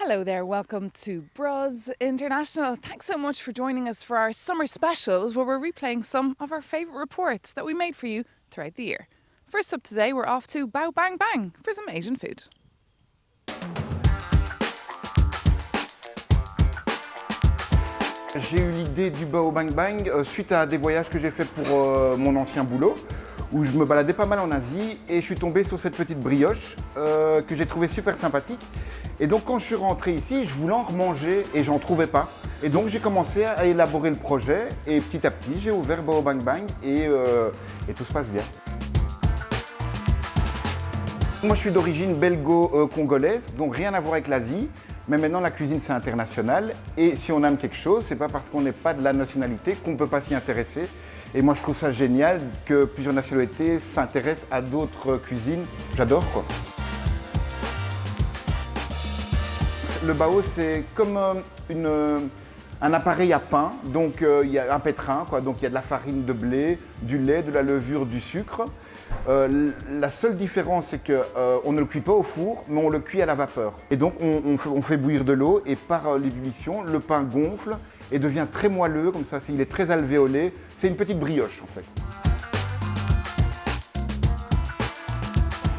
Hello there, welcome to BRUZZ International. Thanks so much for joining us for our summer specials where we're replaying some of our favourite reports that we made for you throughout the year. First up today, we're off to Bao Bang Bang for some Asian food. J'ai eu l'idée du Bao Bang Bang suite à des voyages que j'ai fait pour mon ancien boulot, où je me baladais pas mal en Asie et je suis tombé sur cette petite brioche que j'ai trouvée super sympathique. Et donc quand je suis rentré ici, je voulais en remanger et j'en trouvais pas. Et donc j'ai commencé à élaborer le projet et petit à petit j'ai ouvert Bao Bang Bang et tout se passe bien. Moi je suis d'origine belgo-congolaise, donc rien à voir avec l'Asie. Mais maintenant, la cuisine, c'est international. Et si on aime quelque chose, c'est pas parce qu'on n'est pas de la nationalité qu'on ne peut pas s'y intéresser. Et moi, je trouve ça génial que plusieurs nationalités s'intéressent à d'autres cuisines. J'adore, quoi. Le bao, c'est comme un appareil à pain. Donc, il y a un pétrin, quoi. Donc, il y a de la farine de blé, du lait, de la levure, du sucre. La seule différence, c'est qu'on ne le cuit pas au four, mais on le cuit à la vapeur. Et donc, on fait bouillir de l'eau et par l'ébullition, le pain gonfle et devient très moelleux, comme ça, il est très alvéolé. C'est une petite brioche, en fait.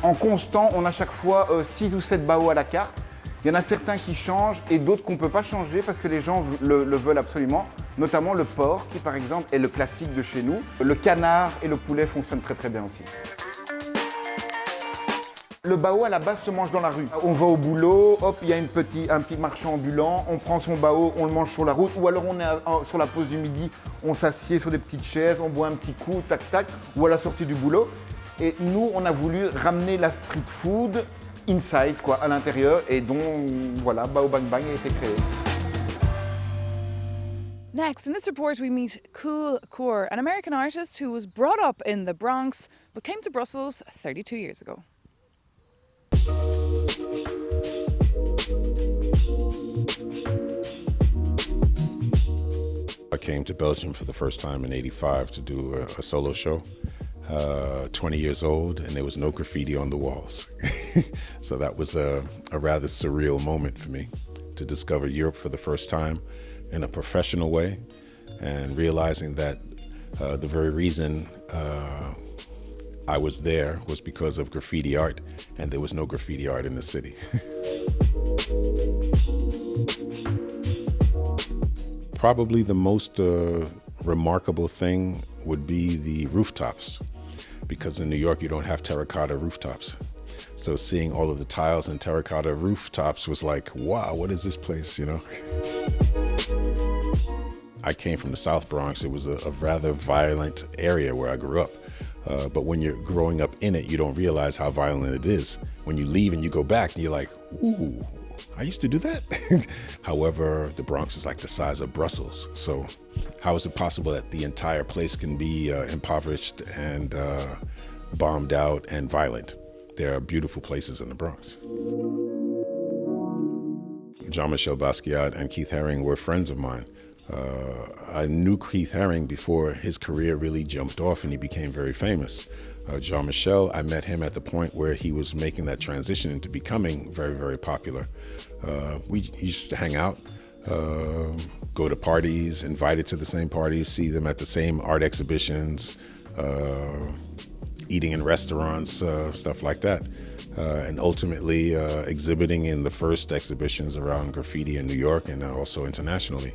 En constant, on a chaque fois 6 ou 7 bao à la carte. Il y en a certains qui changent et d'autres qu'on ne peut pas changer parce que les gens le veulent absolument. Notamment le porc qui, par exemple, est le classique de chez nous. Le canard et le poulet fonctionnent très très bien aussi. Le bao à la base se mange dans la rue. On va au boulot, hop, il y a un petit marchand ambulant, on prend son bao, on le mange sur la route, ou alors on est sur la pause du midi, on s'assied sur des petites chaises, on boit un petit coup, tac tac, ou à la sortie du boulot. Et nous, on a voulu ramener la street food inside, quoi, à l'intérieur, et donc voilà, Bao Bang Bang a été créé. Next, in this report, we meet Kool Koor, an American artist who was brought up in the Bronx but came to Brussels 32 years ago. I came to Belgium for the first time in '85 to do a solo show. 20 years old, and there was no graffiti on the walls. So that was a rather surreal moment for me to discover Europe for the first time in a professional way, and realizing that the very reason I was there was because of graffiti art, and there was no graffiti art in the city. Probably the most remarkable thing would be the rooftops, because in New York you don't have terracotta rooftops. So seeing all of the tiles and terracotta rooftops was like, wow, what is this place, you know? I came from the South Bronx. It was a rather violent area where I grew up. But when you're growing up in it, you don't realize how violent it is. When you leave and you go back and you're like, ooh, I used to do that. However, the Bronx is like the size of Brussels. So how is it possible that the entire place can be impoverished and bombed out and violent? There are beautiful places in the Bronx. Jean-Michel Basquiat and Keith Haring were friends of mine. I knew Keith Haring before his career really jumped off and he became very famous. Jean-Michel, I met him at the point where he was making that transition into becoming very, very popular. We used to hang out, go to parties, invited to the same parties, see them at the same art exhibitions, eating in restaurants, stuff like that. And ultimately exhibiting in the first exhibitions around graffiti in New York and also internationally.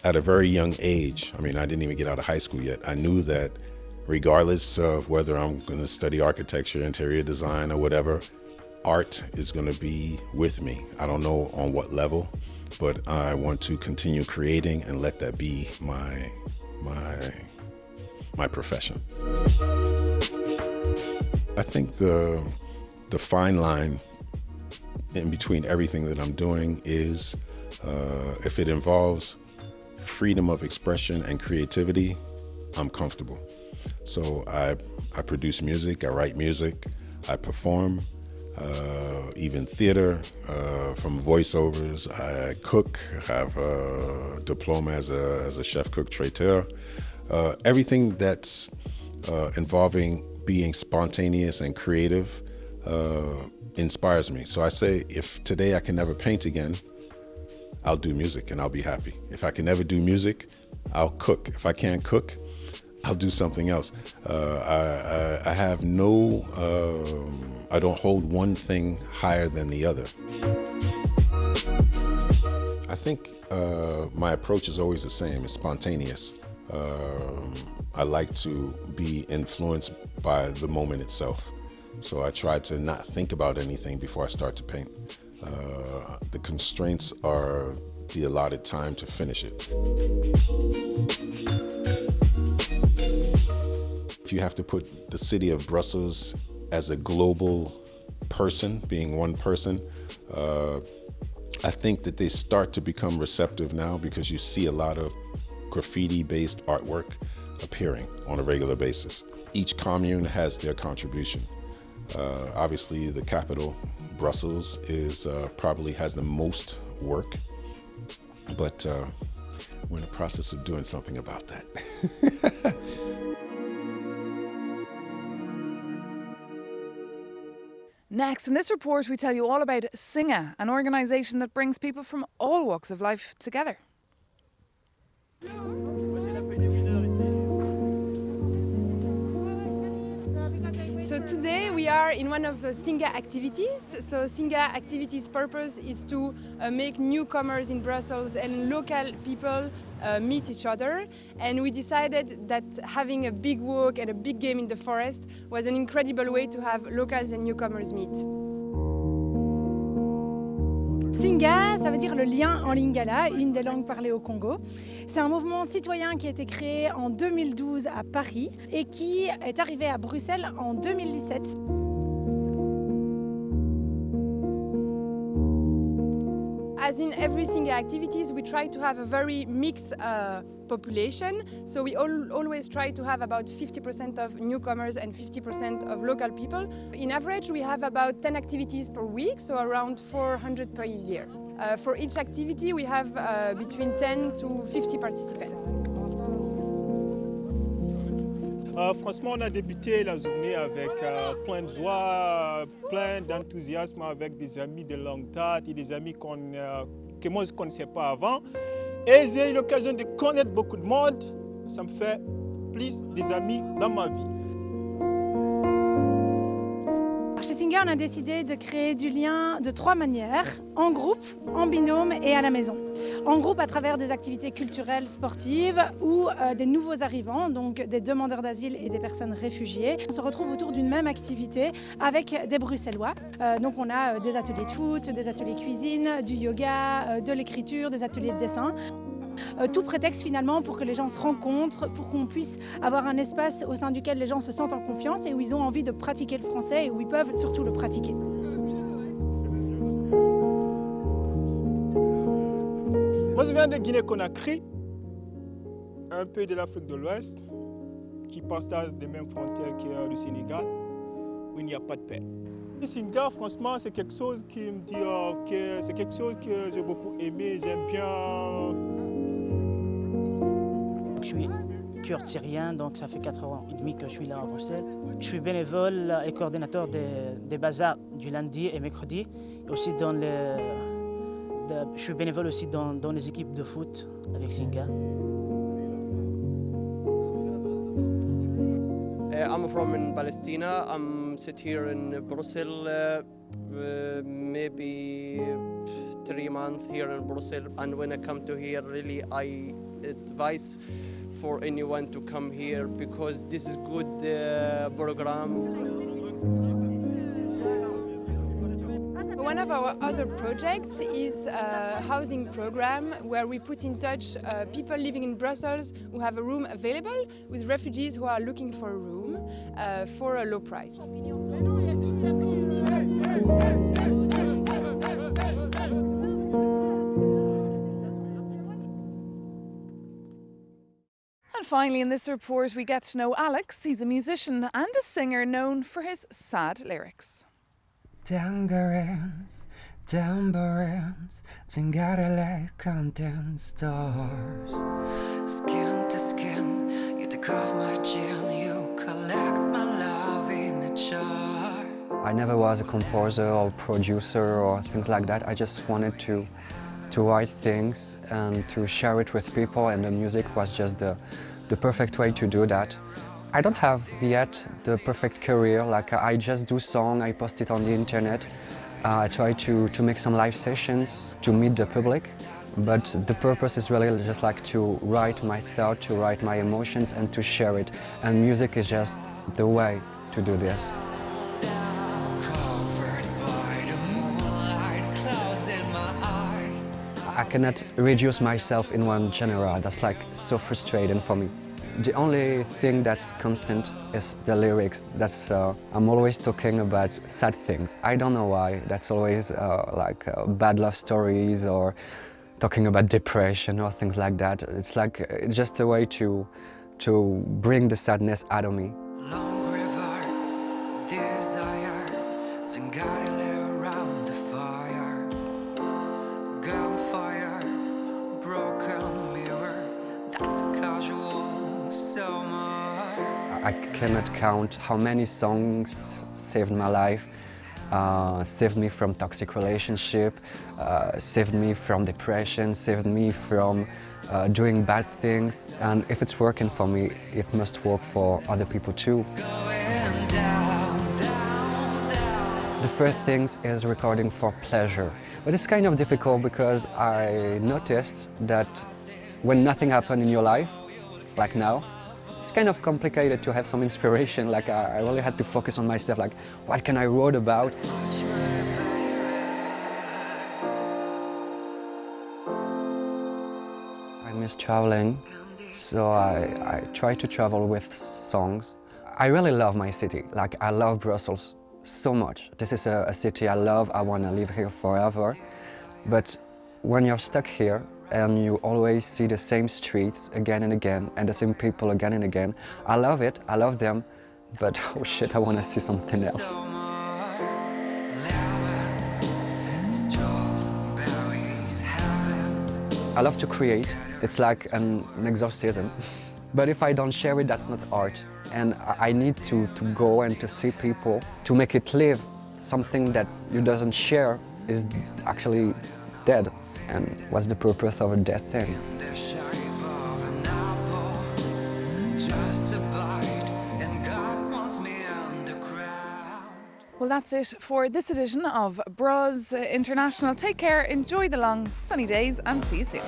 At a very young age, I mean, I didn't even get out of high school yet, I knew that regardless of whether I'm going to study architecture, interior design, or whatever, art is going to be with me. I don't know on what level, but I want to continue creating and let that be my profession. I think the fine line in between everything that I'm doing is if it involves freedom of expression and creativity, I'm comfortable. So I produce music, I write music, I perform, even theater, from voiceovers. I cook, have a diploma as a chef cook traiteur. Everything that's involving being spontaneous and creative, inspires me. So I say, if today I can never paint again, I'll do music and I'll be happy. If I can never do music, I'll cook. If I can't cook, I'll do something else. I have no, I don't hold one thing higher than the other. I think my approach is always the same. It's spontaneous. I like to be influenced by the moment itself. So I try to not think about anything before I start to paint. The constraints are the allotted time to finish it. If you have to put the city of Brussels as a global person, being one person, I think that they start to become receptive now because you see a lot of graffiti-based artwork appearing on a regular basis. Each commune has their contribution. Obviously, the capital, Brussels, is probably has the most work, but we're in the process of doing something about that. Next, in this report, we tell you all about Singa, an organisation that brings people from all walks of life together. So today we are in one of the Singa activities. So Singa activities' purpose is to make newcomers in Brussels and local people meet each other. And we decided that having a big walk and a big game in the forest was an incredible way to have locals and newcomers meet. Singa, ça veut dire le lien en lingala, une des langues parlées au Congo. C'est un mouvement citoyen qui a été créé en 2012 à Paris et qui est arrivé à Bruxelles en 2017. As in every Singa activities, we try to have a very mixed population. So we always try to have about 50% of newcomers and 50% of local people. In average, we have about 10 activities per week, so around 400 per year. For each activity, we have between 10 to 50 participants. Franchement, on a débuté la journée avec plein de joie, plein d'enthousiasme avec des amis de longue date et des amis que moi je ne connaissais pas avant. Et j'ai eu l'occasion de connaître beaucoup de monde. Ça me fait plus des amis dans ma vie. Chez Singa, on a décidé de créer du lien de 3 manières, en groupe, en binôme et à la maison. En groupe à travers des activités culturelles, sportives ou des nouveaux arrivants, donc des demandeurs d'asile et des personnes réfugiées. On se retrouve autour d'une même activité avec des Bruxellois. Donc on a des ateliers de foot, des ateliers cuisine, du yoga, de l'écriture, des ateliers de dessin. Tout prétexte finalement pour que les gens se rencontrent, pour qu'on puisse avoir un espace au sein duquel les gens se sentent en confiance et où ils ont envie de pratiquer le français et où ils peuvent surtout le pratiquer. Moi je viens de Guinée-Conakry, un pays de l'Afrique de l'Ouest, qui partage les mêmes frontières que le Sénégal, où il n'y a pas de paix. Le Singa, franchement, c'est quelque chose qui me dit que c'est quelque chose que j'ai beaucoup aimé, j'aime bien. Je suis kurde syrien, donc ça fait 4 ans et demi que je suis là à Bruxelles. Je suis bénévole et coordinateur des bazars du lundi et mercredi. Et aussi je suis bénévole aussi dans les équipes de foot avec Singa. I'm from in Palestine. I'm sit here in Brussels, maybe 3 months here in Brussels. And when I come to here, really, I advise for anyone to come here because this is good program. One of our other projects is a housing program where we put in touch people living in Brussels who have a room available with refugees who are looking for a room for a low price. And finally, in this report, we get to know Alex. He's a musician and a singer known for his sad lyrics. Tangerines, tambourines, Zingara like content stars. Skin to skin, you take off my chin, you collect my love in a jar. I never was a composer or producer or things like that. I just wanted to write things and to share it with people, and the music was just the perfect way to do that. I don't have yet the perfect career, like I just do song, I post it on the internet. I try to make some live sessions to meet the public, but the purpose is really just like to write my thought, to write my emotions and to share it. And music is just the way to do this. I cannot reduce myself in one genre. That's like so frustrating for me. The only thing that's constant is the lyrics. I'm always talking about sad things. I don't know why. That's always bad love stories or talking about depression or things like that. It's just a way to bring the sadness out of me. Long river, desire, Singa around the fire, gunfire, broken mirror. That's a casual summer. I cannot count how many songs saved my life, saved me from toxic relationship, saved me from depression, saved me from doing bad things. And if it's working for me, it must work for other people too. The first thing is recording for pleasure. But it's kind of difficult because I noticed that when nothing happened in your life, like now, it's kind of complicated to have some inspiration. Like I really had to focus on myself, like what can I write about? I miss traveling, so I try to travel with songs. I really love my city, like I love Brussels so much. This is a city I love, I want to live here forever. But when you're stuck here and you always see the same streets again and again and the same people again and again, I love it, I love them, but oh shit, I want to see something else. I love to create. It's like an exorcism. But if I don't share it, that's not art. And I need to go and to see people, to make it live. Something that you doesn't share is actually dead. And what's the purpose of a dead thing? Well, that's it for this edition of BRUZZ International. Take care, enjoy the long sunny days, and see you soon.